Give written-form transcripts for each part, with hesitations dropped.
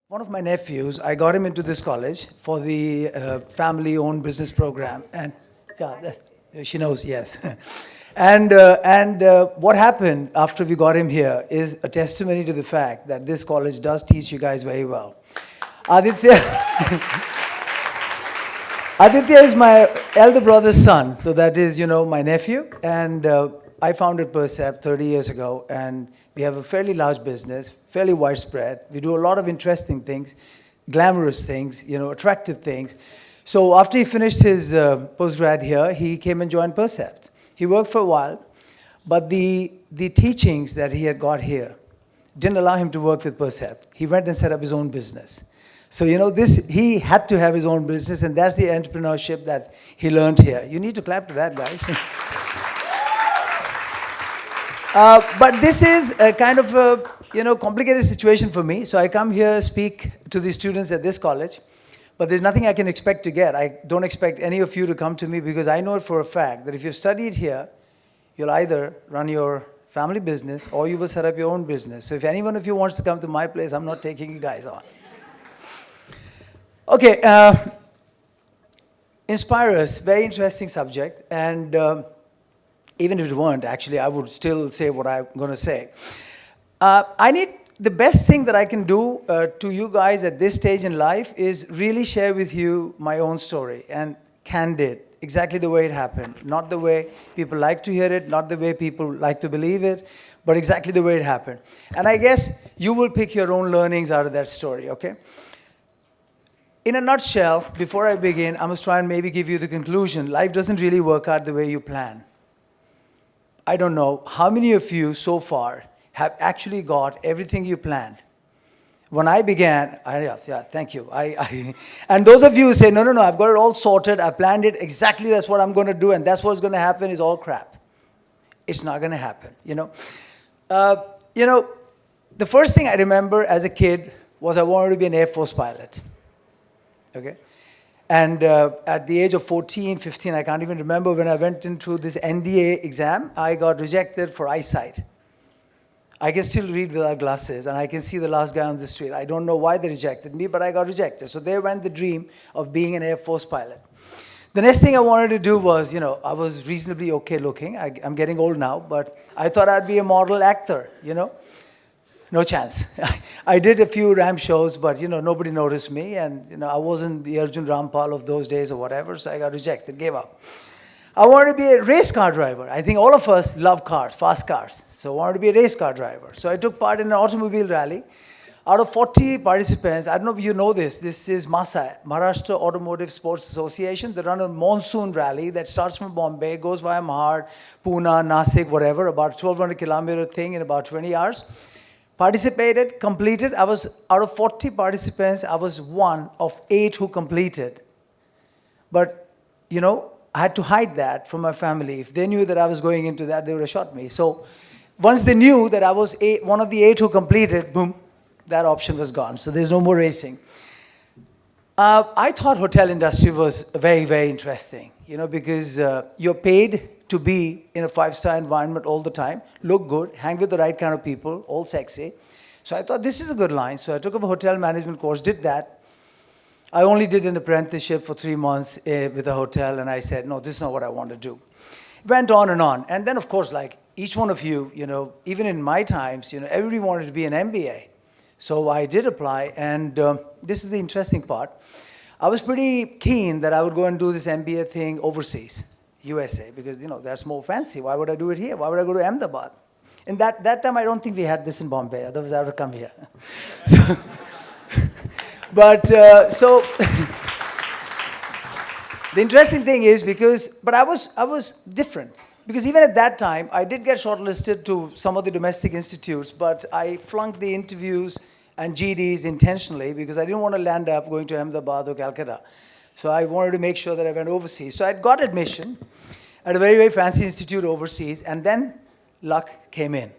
One of my nephews, I got him into this college for the family-owned business program, and yeah, she knows, yes. And what happened after we got him here is a testimony to the fact that this college does teach you guys very well. Aditya, Aditya is my elder brother's son, so that is, my nephew, and I founded Percept 30 years ago, and we have a fairly large business, fairly widespread. We do a lot of interesting things, glamorous things, attractive things. So after he finished his postgrad here, he came and joined Percept. He worked for a while, but the teachings that he had got here didn't allow him to work with Percept. He went and set up his own business. So, he had to have his own business, and that's the entrepreneurship that he learned here. You need to clap to that, guys. But this is a kind of a complicated situation for me. So I come here, speak to the students at this college, but there's nothing I can expect to get. I don't expect any of you to come to me because I know it for a fact that if you've studied here, you'll either run your family business or you will set up your own business. So if any one of you wants to come to my place, I'm not taking you guys on. Okay, inspire us, very interesting subject, and even if it weren't, actually, I would still say what I'm going to say. The best thing that I can do to you guys at this stage in life is really share with you my own story, and candid, exactly the way it happened. Not the way people like to hear it, not the way people like to believe it, but exactly the way it happened. And I guess you will pick your own learnings out of that story, okay? In a nutshell, before I begin, I must try and maybe give you the conclusion. Life doesn't really work out the way you plan. I don't know how many of you so far have actually got everything you planned. When I began, thank you. And those of you who say, no, I've got it all sorted, I've planned it, exactly that's what I'm going to do, and that's what's going to happen is all crap. It's not going to happen, The first thing I remember as a kid was I wanted to be an Air Force pilot. Okay? And at the age of 14, 15, I can't even remember when I went into this NDA exam, I got rejected for eyesight. I can still read without glasses, and I can see the last guy on the street. I don't know why they rejected me, but I got rejected. So there went the dream of being an Air Force pilot. The next thing I wanted to do was, I was reasonably okay looking. I'm getting old now, but I thought I'd be a model actor, No chance. I did a few Ram shows, but nobody noticed me, and I wasn't the Arjun Rampal of those days or whatever, so I got rejected, gave up. I wanted to be a race car driver. I think all of us love cars, fast cars, so I wanted to be a race car driver. So I took part in an automobile rally. Out of 40 participants, I don't know if you know this is MASA, Maharashtra Automotive Sports Association. They run a monsoon rally that starts from Bombay, goes via Mahad, Pune, Nasik, whatever, about 1,200 kilometer thing in about 20 hours. Participated, completed. I was, out of 40 participants, I was one of 8 who completed. But, I had to hide that from my family. If they knew that I was going into that, they would have shot me. So once they knew that I was one of the 8 who completed, boom, that option was gone. So there's no more racing. I thought hotel industry was very, very interesting, because you're paid to be in a 5-star environment all the time, look good, hang with the right kind of people, all sexy. So I thought this is a good line. So I took up a hotel management course, did that. I only did an apprenticeship for 3 months with a hotel, and I said, no, this is not what I want to do. Went on. And then, of course, like each one of you, even in my times, everybody wanted to be an MBA. So I did apply, and this is the interesting part. I was pretty keen that I would go and do this MBA thing overseas. USA, because that's more fancy. Why would I do it here? Why would I go to Ahmedabad? And that time I don't think we had this in Bombay, otherwise I would have come here. So the interesting thing is but I was different, because even at that time I did get shortlisted to some of the domestic institutes, but I flunked the interviews and GDs intentionally because I didn't want to land up going to Ahmedabad or Calcutta. So I wanted to make sure that I went overseas. So I got admission at a very, very fancy institute overseas, and then luck came in.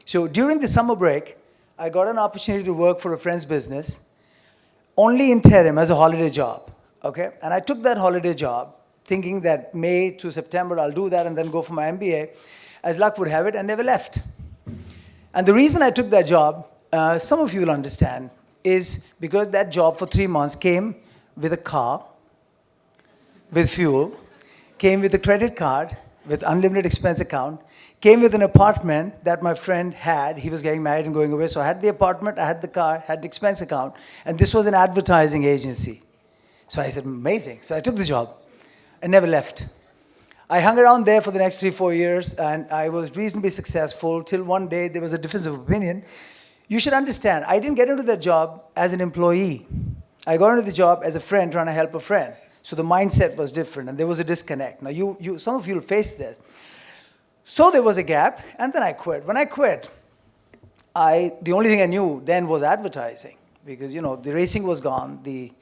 So during the summer break, I got an opportunity to work for a friend's business, only interim as a holiday job, okay? And I took that holiday job thinking that May to September I'll do that and then go for my MBA. As luck would have it, I never left. And the reason I took that job, some of you will understand, is because that job for 3 months came with a car, with fuel, came with a credit card, with unlimited expense account, came with an apartment that my friend had. He was getting married and going away. So I had the apartment, I had the car, had the expense account. And this was an advertising agency. So I said, amazing. So I took the job. I never left. I hung around there for the next 3-4 years, and I was reasonably successful till one day there was a difference of opinion. You should understand, I didn't get into that job as an employee. I got into the job as a friend trying to help a friend. So the mindset was different, and there was a disconnect. Now, some of you will face this. So there was a gap, and then I quit. When I quit, the only thing I knew then was advertising, because the racing was gone, the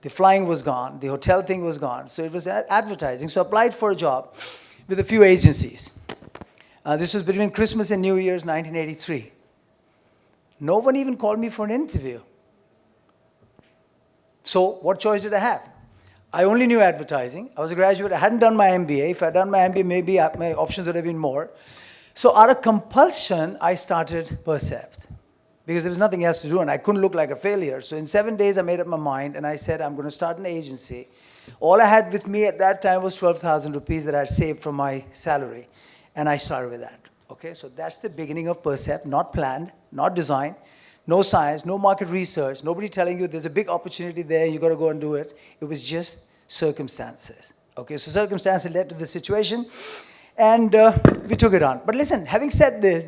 flying was gone, the hotel thing was gone. So it was advertising. So I applied for a job with a few agencies. This was between Christmas and New Year's, 1983. No one even called me for an interview. So what choice did I have? I only knew advertising. I was a graduate. I hadn't done my MBA. If I had done my MBA, maybe my options would have been more. So out of compulsion, I started Percept, because there was nothing else to do, and I couldn't look like a failure. So in 7 days, I made up my mind, and I said, I'm going to start an agency. All I had with me at that time was 12,000 rupees that I had saved from my salary, and I started with that. Okay, so that's the beginning of Percept, not planned, not designed. No science, no market research, nobody telling you there's a big opportunity there, you got to go and do it. It was just circumstances. Okay, so circumstances led to the situation, and we took it on. But listen, having said this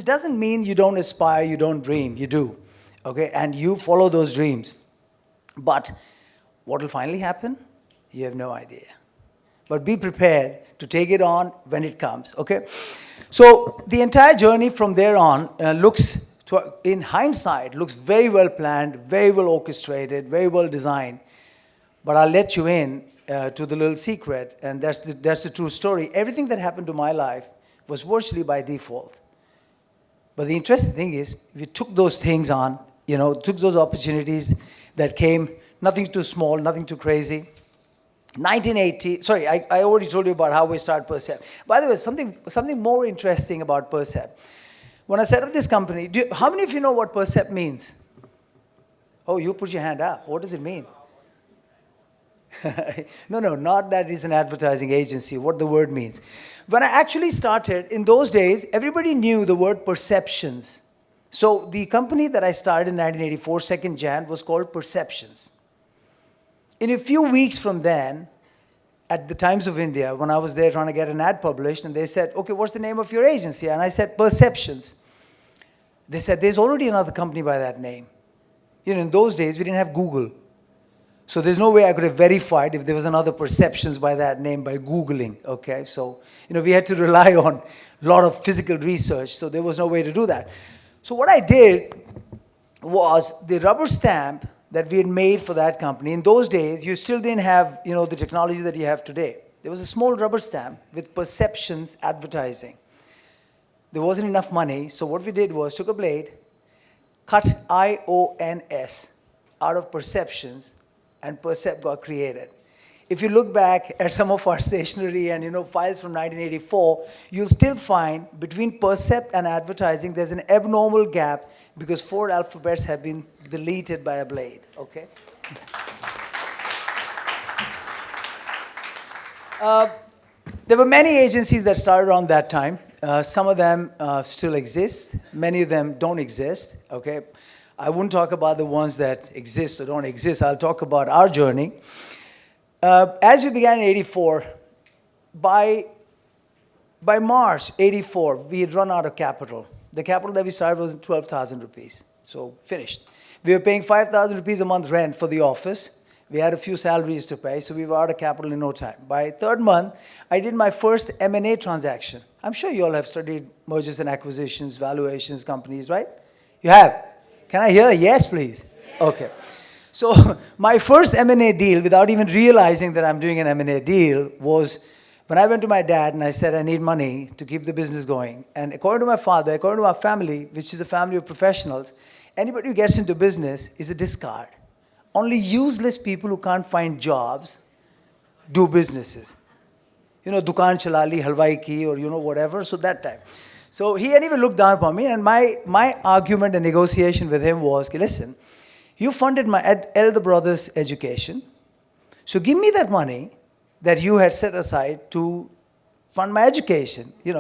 doesn't mean you don't aspire, you don't dream. You do. Okay, and you follow those dreams. But what will finally happen? You have no idea. But be prepared to take it on when it comes. Okay, so the entire journey from there on in hindsight, looks very well planned, very well orchestrated, very well designed. But I'll let you in to the little secret, and that's the true story. Everything that happened to my life was virtually by default. But the interesting thing is, we took those things on, took those opportunities that came, nothing too small, nothing too crazy. 1980, sorry, I already told you about how we started Percept. By the way, something more interesting about Percept. When I set up this company, how many of you know what Percept means? Oh, you put your hand up. What does it mean? No, not that it's an advertising agency, what the word means. When I actually started, in those days, everybody knew the word perceptions. So the company that I started in 1984, 2nd Jan, was called Perceptions. In a few weeks from then, at the Times of India, when I was there trying to get an ad published, and they said, okay, what's the name of your agency? And I said, Perceptions. They said, there's already another company by that name. In those days, we didn't have Google. So there's no way I could have verified if there was another Perceptions by that name by Googling, okay? So, we had to rely on a lot of physical research, so there was no way to do that. So what I did was the rubber stamp that we had made for that company. In those days, you still didn't have, the technology that you have today. There was a small rubber stamp with Perceptions advertising. There wasn't enough money, so what we did was took a blade, cut IONS out of Perceptions, and Percept got created. If you look back at some of our stationery and files from 1984, you'll still find between Percept and advertising there's an abnormal gap because 4 alphabets have been deleted by a blade. Okay. There were many agencies that started around that time. Some of them still exist. Many of them don't exist. Okay. I wouldn't talk about the ones that exist or don't exist. I'll talk about our journey. As we began in 84, by March 84, we had run out of capital. The capital that we started was 12,000 rupees. So finished. We were paying 5,000 rupees a month rent for the office. We had a few salaries to pay, so we were out of capital in no time. By 3rd month, I did my first M&A transaction. I'm sure you all have studied mergers and acquisitions, valuations, companies, right? You have? Can I hear a yes, please? Yes. Okay. So my first M&A deal, without even realizing that I'm doing an M&A deal, was when I went to my dad and I said, I need money to keep the business going. And according to my father, according to our family, which is a family of professionals, anybody who gets into business is a discard. Only useless people who can't find jobs do businesses. Dukaan chalali, halwai ki, or whatever, so that time. So he anyway looked down upon me, and my argument and negotiation with him was, listen, You funded my elder brother's education. So give me that money that you had set aside to fund my education. He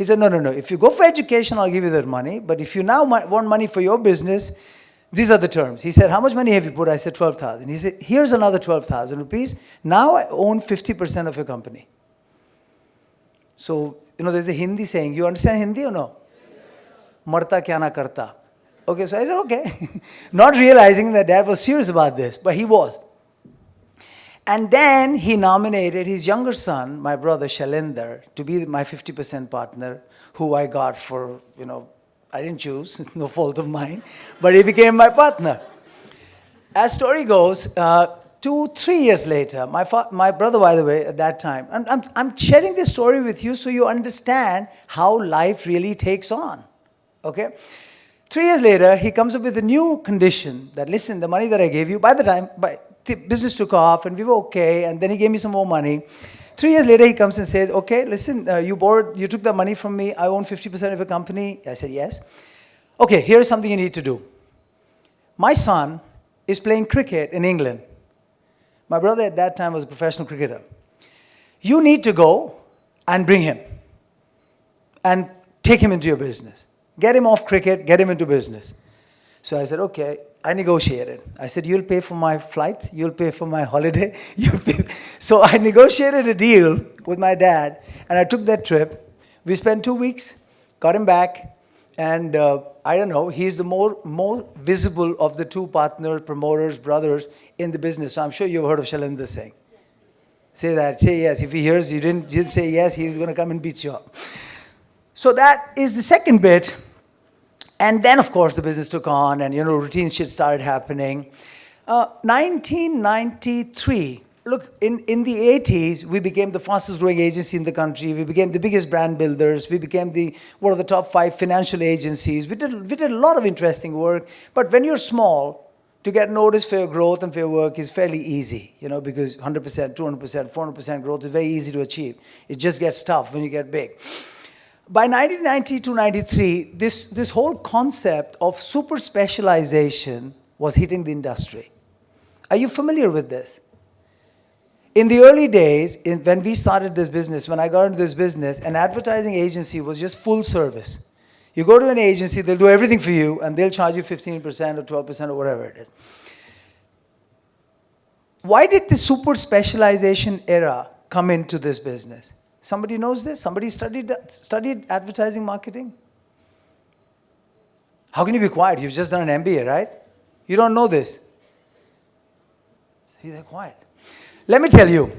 said, no. If you go for education, I'll give you that money. But if you now want money for your business, these are the terms. He said, how much money have you put? I said, 12,000. He said, here's another 12,000 rupees. Now I own 50% of your company. So, there's a Hindi saying. You understand Hindi or no? Marta kya na karta. Okay, so I said, okay. Not realizing that Dad was serious about this, but he was. And then he nominated his younger son, my brother Shailendra, to be my 50% partner, who I got for, I didn't choose, no fault of mine, but he became my partner. As story goes, 2-3 years later, my brother, by the way, at that time, I'm sharing this story with you so you understand how life really takes on, okay? 3 years later, he comes up with a new condition that, listen, the money that I gave you, the business took off and we were okay, and then he gave me some more money. 3 years later, he comes and says, okay, listen, you took the money from me, I own 50% of your company. I said, yes. Okay, here's something you need to do. My son is playing cricket in England. My brother at that time was a professional cricketer. You need to go and bring him and take him into your business. Get him off cricket, get him into business. So I said, okay. I negotiated. I said, you'll pay for my flight, you'll pay for my holiday. So I negotiated a deal with my dad, and I took that trip. We spent 2 weeks, got him back, and I don't know, he's the more visible of the two partners, promoters, brothers in the business. So I'm sure you've heard of Shailendra Singh. Say that, say yes. If he hears you didn't say yes, he's going to come and beat you up. So that is the second bit. And then, of course, the business took on and, routine shit started happening. 1993, look, in the 80s, we became the fastest growing agency in the country. We became the biggest brand builders. We became one of the top 5 financial agencies. We did a lot of interesting work. But when you're small, to get noticed for your growth and for your work is fairly easy, because 100%, 200%, 400% growth is very easy to achieve. It just gets tough when you get big. By 1990 to 93, this whole concept of super specialization was hitting the industry. Are you familiar with this? In the early days, when we started this business, when I got into this business, an advertising agency was just full service. You go to an agency, they'll do everything for you, and they'll charge you 15% or 12% or whatever it is. Why did the super specialization era come into this business? Somebody knows this? Somebody studied advertising marketing? How can you be quiet? You've just done an MBA, right? You don't know this. See, they're quiet. Let me tell you,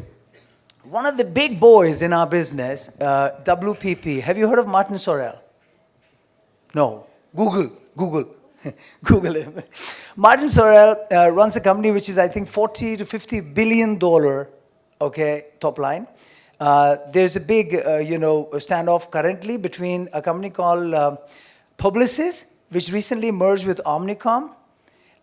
one of the big boys in our business, WPP, have you heard of Martin Sorrell? No. Google. Google him. Martin Sorrell runs a company which is, I think, $40 to $50 billion, top line. There's a big, standoff currently between a company called Publicis, which recently merged with Omnicom,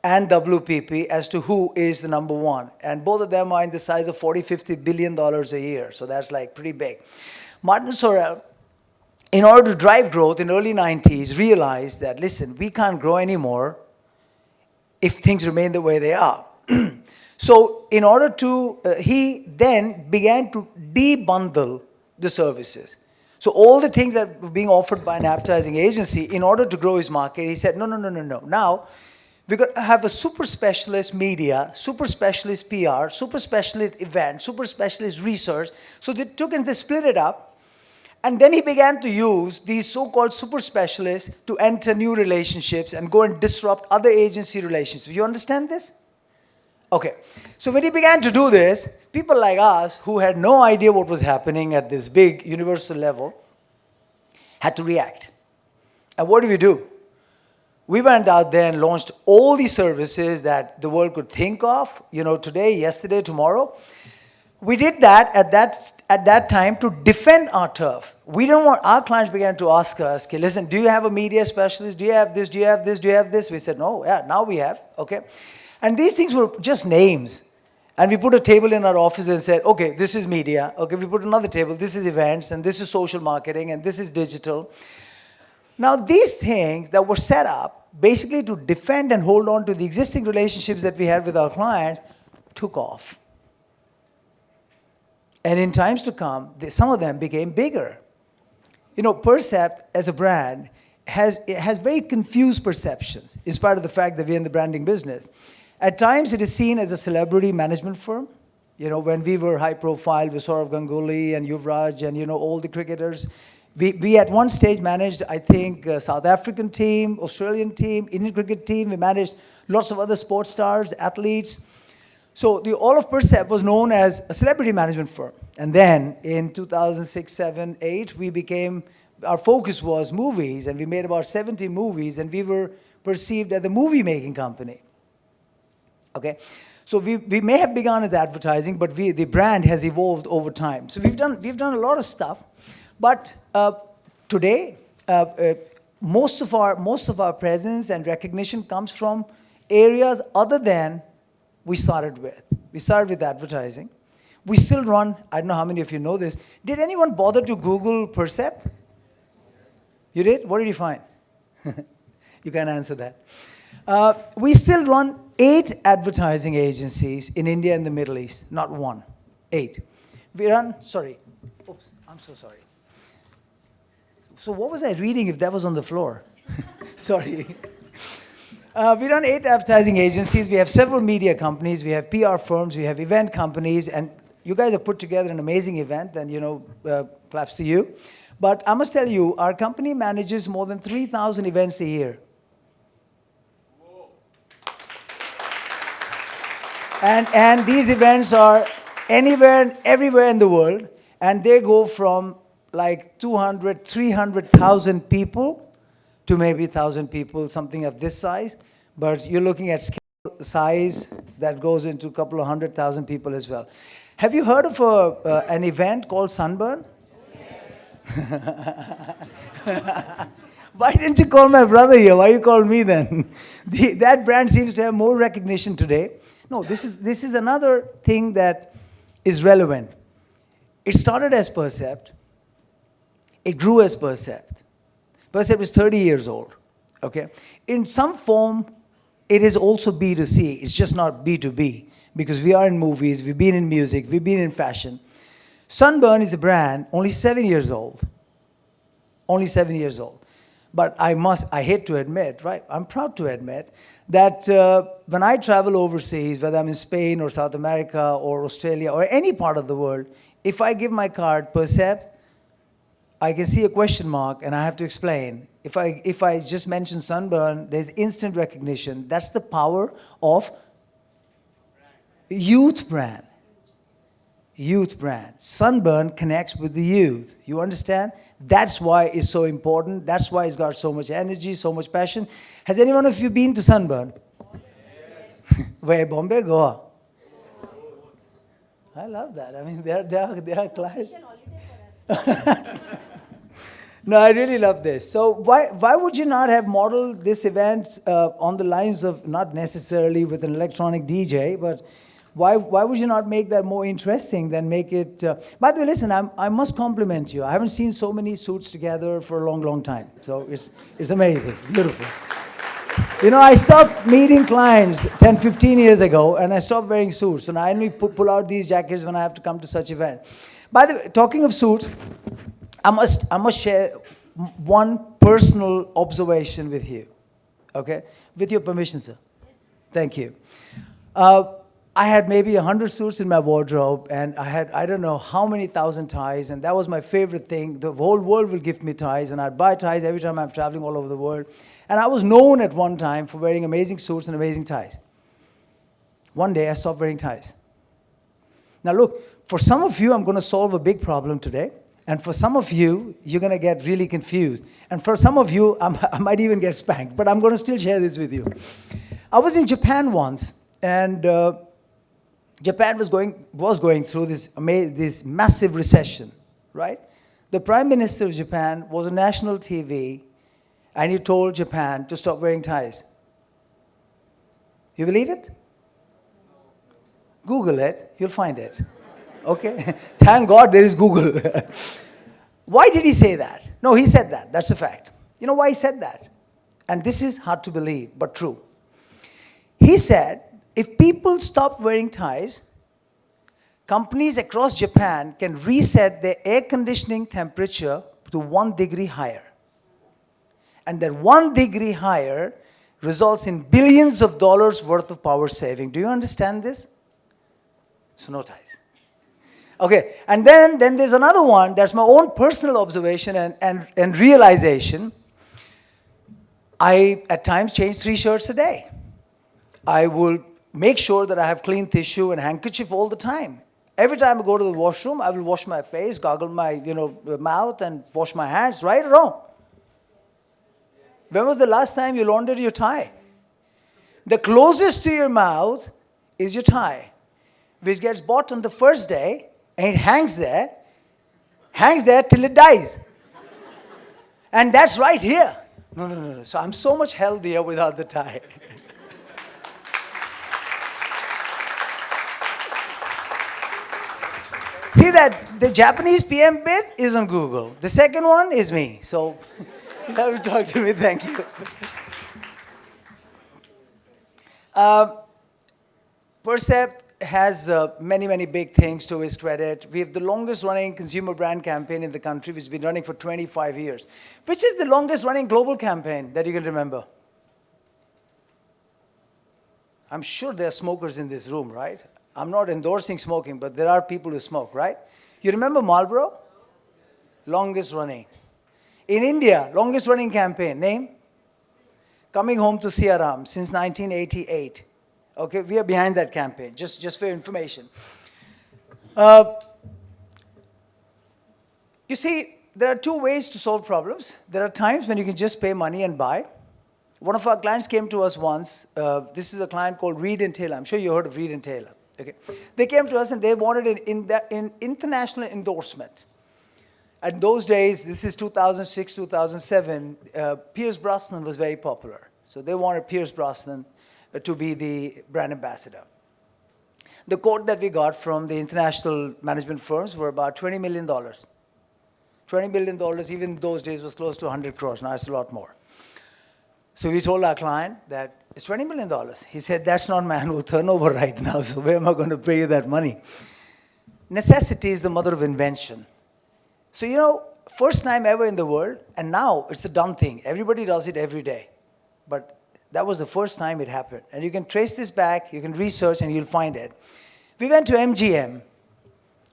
and WPP as to who is the number one. And both of them are in the size of $40-50 billion a year. So that's like pretty big. Martin Sorrell, in order to drive growth in the early 90s, realized that, listen, we can't grow anymore if things remain the way they are. So in order to, he then began to debundle the services. So all the things that were being offered by an advertising agency, in order to grow his market, he said, no. Now, we're going to have a super specialist media, super specialist PR, super specialist event, super specialist research. So they took and they split it up. And then he began to use these so-called super specialists to enter new relationships and go and disrupt other agency relationships. You understand this? Okay. So when he began to do this, people like us, who had no idea what was happening at this big universal level, had to react. And what do? We went out there and launched all these services that the world could think of, today, yesterday, tomorrow. We did that at that time to defend our turf. We don't want, our clients began to ask us, okay, listen, do you have a media specialist? Do you have this? Do you have this? Do you have this? We said, no, yeah, now we have, okay. And these things were just names. And we put a table in our office and said, okay, this is media. Okay, we put another table, this is events, and this is social marketing, and this is digital. Now, these things that were set up basically to defend and hold on to the existing relationships that we had with our clients, took off. And in times to come, some of them became bigger. You know, Percept as a brand has very confused perceptions, in spite of the fact that we're in the branding business. At times, it is seen as a celebrity management firm. You know, when we were high profile with Saurav Ganguly and Yuvraj and, you know, all the cricketers, we at one stage managed, I think, South African team, Australian team, Indian cricket team. We managed lots of other sports stars, athletes. So all of Percept was known as a celebrity management firm. And then in 2006, 7, 8, our focus was movies, and we made about 70 movies, and we were perceived as a movie-making company. Okay? So we may have begun as advertising, but the brand has evolved over time. So we've done a lot of stuff. But today, most of our presence and recognition comes from areas other than we started with. We started with advertising. We still run, I don't know how many of you know this. Did anyone bother to Google Percept? You did? What did you find? You can answer that. We still run 8 advertising agencies in India and the Middle East, not 1, 8. We run, sorry. Oops, I'm so sorry. So what was I reading if that was on the floor? Sorry. We run 8 advertising agencies. We have several media companies. We have PR firms. We have event companies. And you guys have put together an amazing event. And, you know, claps to you. But I must tell you, our company manages more than 3,000 events a year. Whoa. And these events are anywhere and everywhere in the world. And they go from like 200, 300,000 people to maybe 1,000 people, something of this size. But you're looking at scale size that goes into a couple of 100,000 people as well. Have you heard of an event called Sunburn? Why didn't you call my brother here? Why you call me then? That brand seems to have more recognition today. No, this is another thing that is relevant. It started as Percept. It grew as Percept. Percept is 30 years old. Okay? In some form, it is also B2C. It's just not B2B. Because we are in movies, we've been in music, we've been in fashion. Sunburn is a brand, only 7 years old. Only 7 years old. But I hate to admit, right? I'm proud to admit that when I travel overseas, whether I'm in Spain or South America or Australia or any part of the world, if I give my card Percept, I can see a question mark and I have to explain. If I just mention Sunburn, there's instant recognition. That's the power of youth brand. Youth brand. Sunburn connects with the youth. You understand? That's why it's so important. That's why it's got so much energy, so much passion. Has any one of you been to Sunburn? Yes. Where? Bombay? Goa? I love that. I mean, they are clients. No, I really love this. So why would you not have modeled this event on the lines of, not necessarily with an electronic DJ, but why would you not make that more interesting than make it... By the way, listen, I must compliment you. I haven't seen so many suits together for a long, long time. So it's amazing, beautiful. You know, I stopped meeting clients 10, 15 years ago, and I stopped wearing suits. And I only pull out these jackets when I have to come to such event. By the way, talking of suits, I must share one personal observation with you. Okay? With your permission, sir. Yes. Thank you. I had maybe 100 suits in my wardrobe, and I had, I don't know how many thousand ties, and that was my favorite thing. The whole world will give me ties, and I'd buy ties every time I'm traveling all over the world. And I was known at one time for wearing amazing suits and amazing ties. One day, I stopped wearing ties. Now look, for some of you, I'm going to solve a big problem today. And for some of you, you're going to get really confused. And for some of you, I might even get spanked. But I'm going to still share this with you. I was in Japan once, and Japan was going through this massive recession, right? The Prime Minister of Japan was on national TV, and he told Japan to stop wearing ties. You believe it? Google it, you'll find it. Okay? Thank God there is Google. Why did he say that? No, he said that. That's a fact. You know why he said that? And this is hard to believe, but true. He said, if people stop wearing ties, companies across Japan can reset their air conditioning temperature to 1 degree higher. And that 1 degree higher results in billions of dollars worth of power saving. Do you understand this? So no ties. Okay, and then there's another one, that's my own personal observation and realization. I, at times, change 3 shirts a day. I will make sure that I have clean tissue and handkerchief all the time. Every time I go to the washroom, I will wash my face, gargle my mouth, and wash my hands, right or wrong? When was the last time you laundered your tie? The closest to your mouth is your tie, which gets bought on the first day, and it hangs there till it dies. And that's right here. No. So I'm so much healthier without the tie. See that the Japanese PM bit is on Google. The second one is me. So you have to talk to me. Thank you. Percept has many big things to his credit. We have the longest running consumer brand campaign in the country, which has been running for 25 years. Which is the longest running global campaign that you can remember? I'm sure there are smokers in this room, right? I'm not endorsing smoking, but there are people who smoke, right? You remember Marlboro? Longest running. In India, longest running campaign, name? Coming Home to Siaram since 1988. Okay, we are behind that campaign, just for your information. You see, there are 2 ways to solve problems. There are times when you can just pay money and buy. One of our clients came to us once. This is a client called Reed and Taylor. I'm sure you heard of Reed and Taylor. Okay. They came to us and they wanted an international endorsement. At those days, this is 2006, 2007, Pierce Brosnan was very popular. So they wanted Pierce Brosnan to be the brand ambassador. The quote that we got from the international management firms were about $20 million. $20 million, even in those days, was close to 100 crores. Now it's a lot more. So we told our client that it's $20 million. He said, that's not my annual turnover right now, so where am I going to pay you that money? Necessity is the mother of invention. So, first time ever in the world, and now it's the done thing. Everybody does it every day. But that was the first time it happened. And you can trace this back, you can research, and you'll find it. We went to MGM.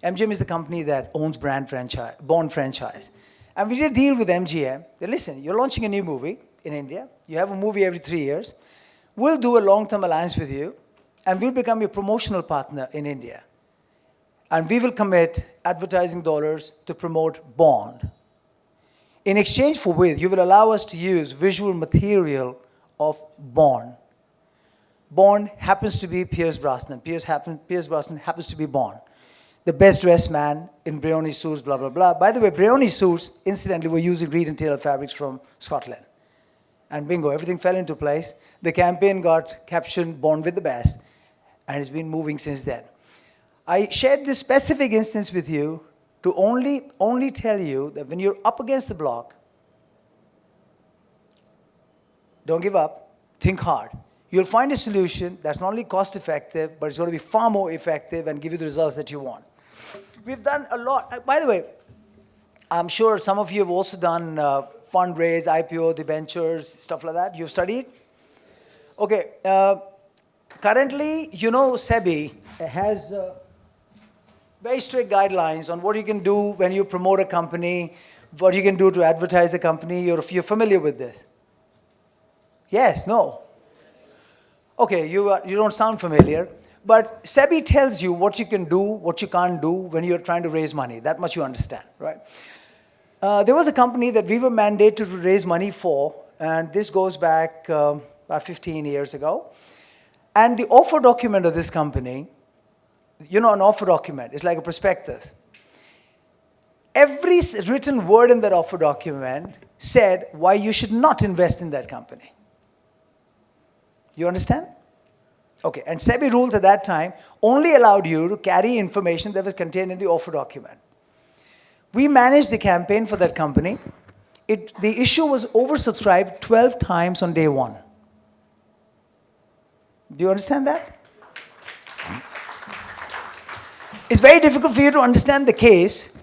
MGM is the company that owns Bond franchise. And we did a deal with MGM. They listen, you're launching a new movie in India. You have a movie every 3 years. We'll do a long-term alliance with you, and we'll become your promotional partner in India. And we will commit advertising dollars to promote Bond. In exchange for which, you will allow us to use visual material of Bond. Bond happens to be Pierce Brosnan. Pierce Brosnan happens to be Bond. The best dressed man in Brioni suits, blah, blah, blah. By the way, Brioni suits, incidentally, were using Reed and Taylor fabrics from Scotland. And bingo, everything fell into place. The campaign got captioned Born with the Best, and it's been moving since then. I shared this specific instance with you to only tell you that when you're up against the block, don't give up, think hard. You'll find a solution that's not only cost effective, but it's going to be far more effective and give you the results that you want. We've done a lot. By the way, I'm sure some of you have also done fundraise, IPO, debentures, stuff like that. You've studied? Okay. Currently, SEBI has very strict guidelines on what you can do when you promote a company, what you can do to advertise a company. You're familiar with this? Yes? No? Okay, you don't sound familiar. But SEBI tells you what you can do, what you can't do when you're trying to raise money. That much you understand, right? There was a company that we were mandated to raise money for, and this goes back about 15 years ago. And the offer document of this company, an offer document is like a prospectus. Every written word in that offer document said why you should not invest in that company. You understand? Okay, and SEBI rules at that time only allowed you to carry information that was contained in the offer document. We managed the campaign for that company, the issue was oversubscribed 12 times on day one. Do you understand that? It's very difficult for you to understand the case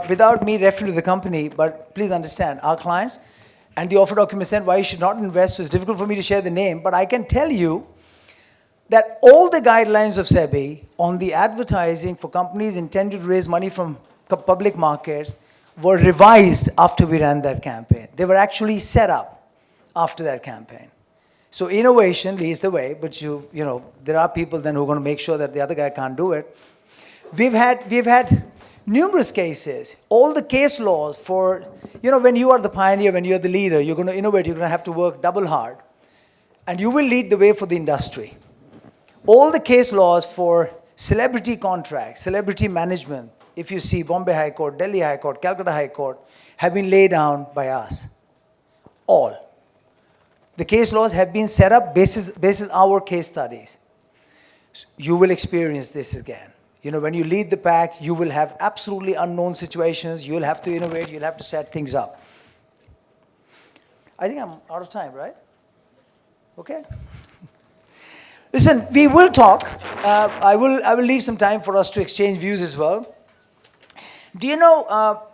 without me referring to the company, but please understand, our clients and the offer document said why you should not invest, so it's difficult for me to share the name, but I can tell you that all the guidelines of SEBI on the advertising for companies intended to raise money from public markets were revised after we ran that campaign. They were actually set up after that campaign. So innovation leads the way, but there are people then who are going to make sure that the other guy can't do it. We've had numerous cases. All the case laws for, when you are the pioneer, when you're the leader, you're going to innovate, you're going to have to work double hard. And you will lead the way for the industry. All the case laws for celebrity contracts, celebrity management, if you see Bombay High Court, Delhi High Court, Calcutta High Court, have been laid down by us. All. The case laws have been set up basis our case studies. You will experience this again. When you lead the pack, you will have absolutely unknown situations. You'll have to innovate. You'll have to set things up. I think I'm out of time, right? Okay. Listen, we will talk. I will leave some time for us to exchange views as well. Do you know?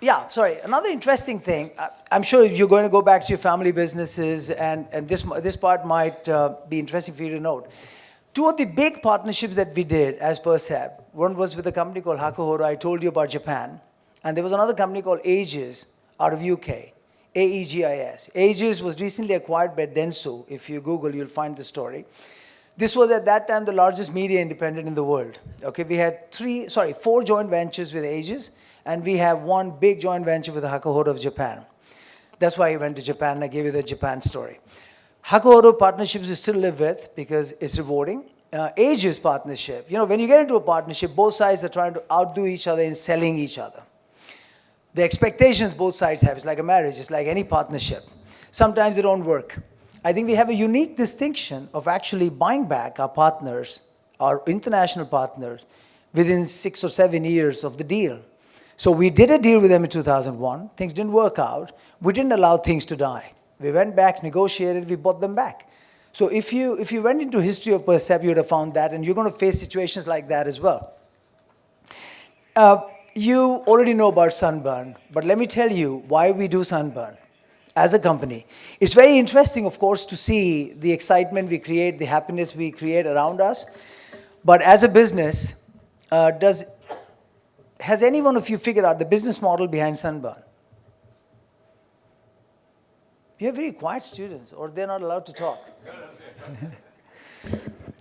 Another interesting thing. I'm sure you're going to go back to your family businesses, and this part might be interesting for you to note. Two of the big partnerships that we did as per SEB, one was with a company called Hakuhodo. I told you about Japan. And there was another company called Aegis out of UK, AEGIS. Aegis was recently acquired by Dentsu. If you Google, you'll find the story. This was at that time the largest media independent in the world. Okay, we had 4 joint ventures with Aegis, and we have one big joint venture with the Hakuhodo of Japan. That's why I went to Japan, and I gave you the Japan story. Hakuhodo partnerships we still live with because it's rewarding. Aegis partnership, when you get into a partnership, both sides are trying to outdo each other in selling each other. The expectations both sides have, it's like a marriage, it's like any partnership. Sometimes they don't work. I think we have a unique distinction of actually buying back our partners, our international partners, within 6 or 7 years of the deal. So we did a deal with them in 2001. Things didn't work out. We didn't allow things to die. We went back, negotiated, we bought them back. So if you went into history of Percept, you would have found that, and you're going to face situations like that as well. You already know about Sunburn, but let me tell you why we do Sunburn as a company. It's very interesting, of course, to see the excitement we create, the happiness we create around us. But as a business, has any one of you figured out the business model behind Sunburn? You have very quiet students, or they're not allowed to talk.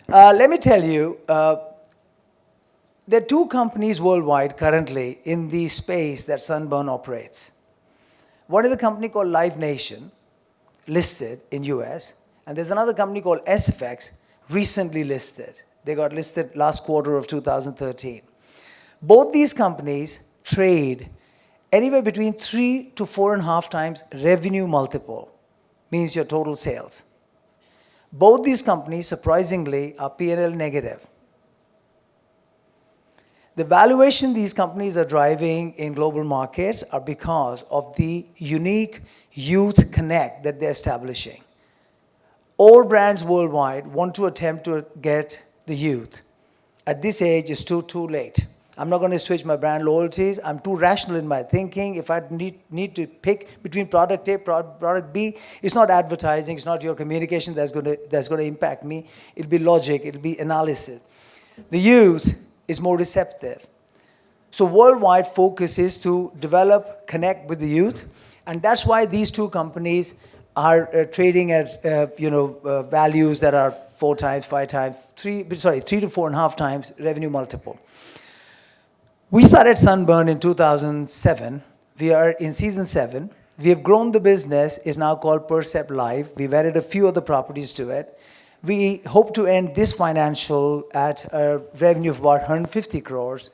Let me tell you, there are 2 companies worldwide currently in the space that Sunburn operates. One is a company called Live Nation, listed in US, and there's another company called SFX, recently listed. They got listed last quarter of 2013. Both these companies trade anywhere between 3 to 4.5 times revenue multiple, means your total sales. Both these companies, surprisingly, are P&L negative. The valuation these companies are driving in global markets are because of the unique youth connect that they're establishing. All brands worldwide want to attempt to get the youth. At this age, it's too late. I'm not going to switch my brand loyalties. I'm too rational in my thinking. If I need to pick between product A, product B, it's not advertising, it's not your communication that's going to impact me. It'll be logic, it'll be analysis. The youth is more receptive. So worldwide focus is to develop, connect with the youth, and that's why these 2 companies are trading at values that are 4 times, 5 times, 3 to 4.5 times revenue multiple. We started Sunburn in 2007. We are in season 7. We have grown the business. It's now called Percept Live. We've added a few other properties to it. We hope to end this financial at a revenue of about 150 crores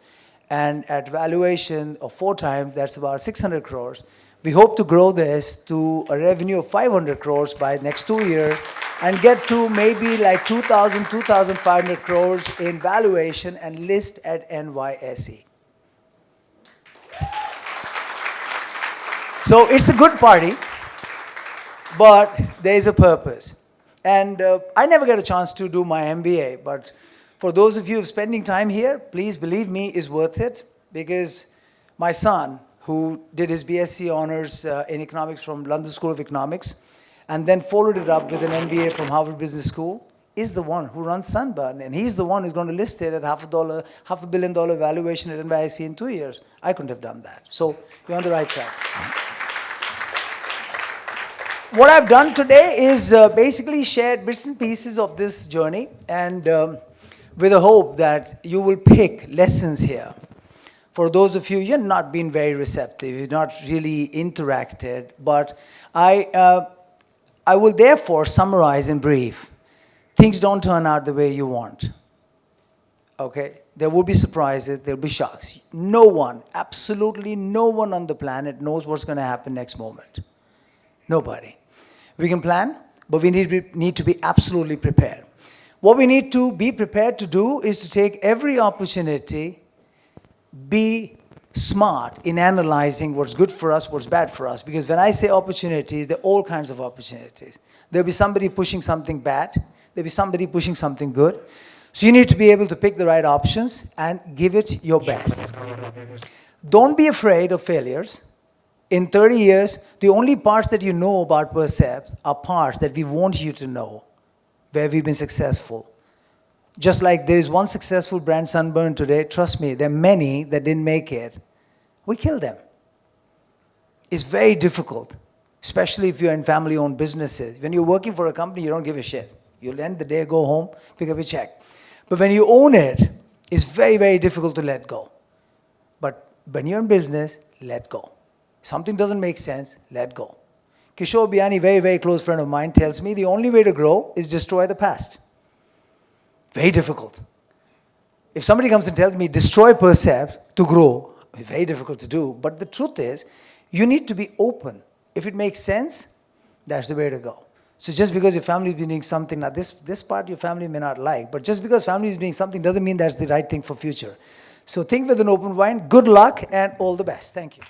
and at valuation of 4 times, that's about 600 crores. We hope to grow this to a revenue of 500 crores by next 2 years and get to maybe like 2,000, 2,500 crores in valuation and list at NYSE. So it's a good party, but there is a purpose. And I never get a chance to do my MBA, but for those of you spending time here, please believe me, is worth it, because my son, who did his BSc honors in economics from London School of Economics, and then followed it up with an MBA from Harvard Business School, is the one who runs Sunburn, and he's the one who's going to list it at $500 million valuation at NYSE in 2 years. I couldn't have done that. So you're on the right track. What I've done today is basically shared bits and pieces of this journey, and with a hope that you will pick lessons here. For those of you, you've not been very receptive, you've not really interacted, but I will therefore summarize in brief. Things don't turn out the way you want. Okay? There will be surprises, there will be shocks. No one, absolutely no one on the planet knows what's going to happen next moment. Nobody. We can plan, but we need to be absolutely prepared. What we need to be prepared to do is to take every opportunity, be smart in analyzing what's good for us, what's bad for us. Because when I say opportunities, there are all kinds of opportunities. There'll be somebody pushing something bad. There'll be somebody pushing something good. So you need to be able to pick the right options and give it your best. Don't be afraid of failures. In 30 years, the only parts that you know about Percept are parts that we want you to know, where we've been successful. Just like there is one successful brand, Sunburn, today, trust me, there are many that didn't make it. We killed them. It's very difficult, especially if you're in family-owned businesses. When you're working for a company, you don't give a shit. You'll end the day, go home, pick up a check. But when you own it, it's very, very difficult to let go. But when you're in business, let go. Something doesn't make sense, let go. Kishore Biyani, very, very close friend of mine, tells me the only way to grow is destroy the past. Very difficult. If somebody comes and tells me destroy Percept to grow, it's very difficult to do. But the truth is, you need to be open. If it makes sense, that's the way to go. So just because your family is doing something, now this part your family may not like, but just because family is doing something doesn't mean that's the right thing for future. So think with an open mind. Good luck and all the best. Thank you.